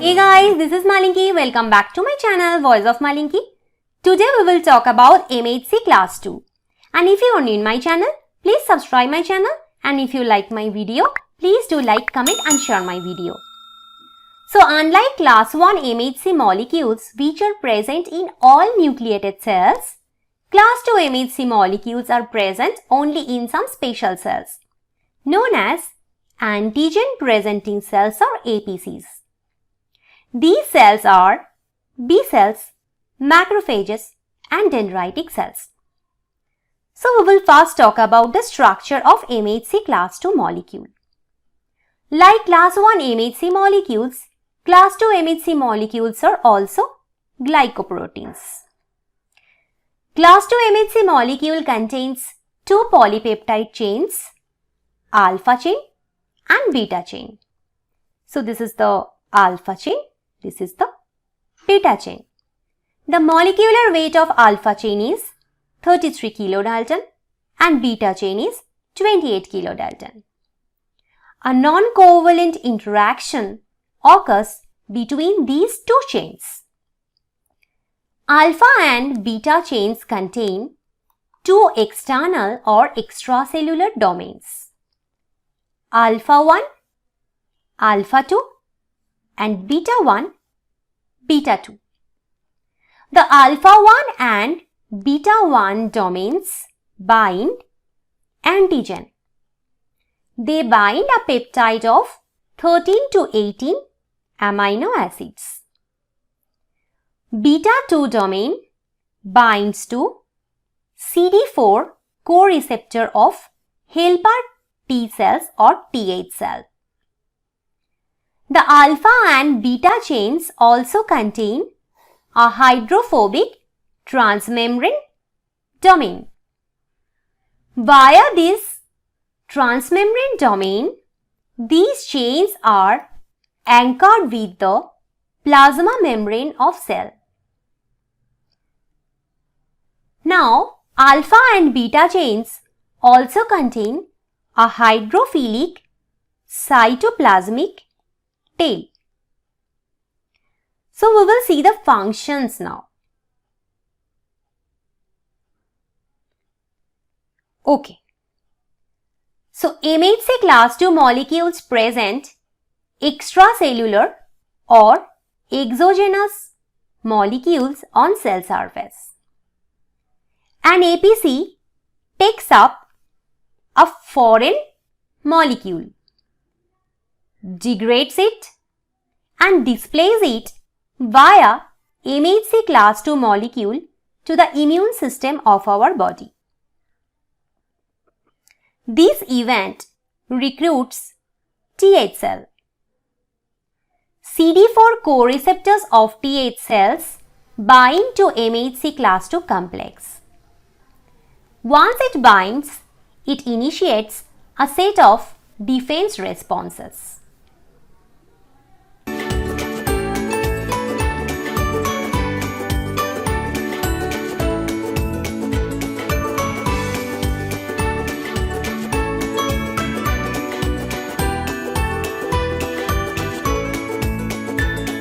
Hey guys, this is Malinki. Welcome back to my channel Voice of Malinki. Today we will talk about MHC Class II. And if you are new in my channel, please subscribe my channel. And if you like my video, please do like, comment and share my video. So unlike Class I MHC molecules which are present in all nucleated cells, Class II MHC molecules are present only in some special cells known as antigen-presenting cells or APCs. These cells are B cells, macrophages and dendritic cells. So we will first talk about the structure of MHC Class II molecule. Like Class I MHC molecules, Class II MHC molecules are also glycoproteins. Class II MHC molecule contains two polypeptide chains, alpha chain and beta chain. So this is the alpha chain, this is the beta chain. The molecular weight of alpha chain is 33 kilodalton and beta chain is 28 kilodalton. A non-covalent interaction occurs between these two chains. Alpha and beta chains contain two external or extracellular domains, alpha 1, alpha 2 and beta 1, beta 2. The alpha 1 and beta 1 domains bind antigen. They bind a peptide of 13 to 18 amino acids. Beta 2 domain binds to CD4 co-receptor of helper T cells or Th cell. The alpha and beta chains also contain a hydrophobic transmembrane domain. Via this transmembrane domain, these chains are anchored with the plasma membrane of cell. Now, alpha and beta chains also contain a hydrophilic cytoplasmic tail. So we will see the functions now. Okay. So MHC Class II molecules present extracellular or exogenous molecules on cell surface. An APC takes up a foreign molecule, degrades it and displays it via MHC Class II molecule to the immune system of our body. This event recruits Th cell. CD4 co-receptors of Th cells bind to MHC Class II complex. Once it binds, it initiates a set of defense responses.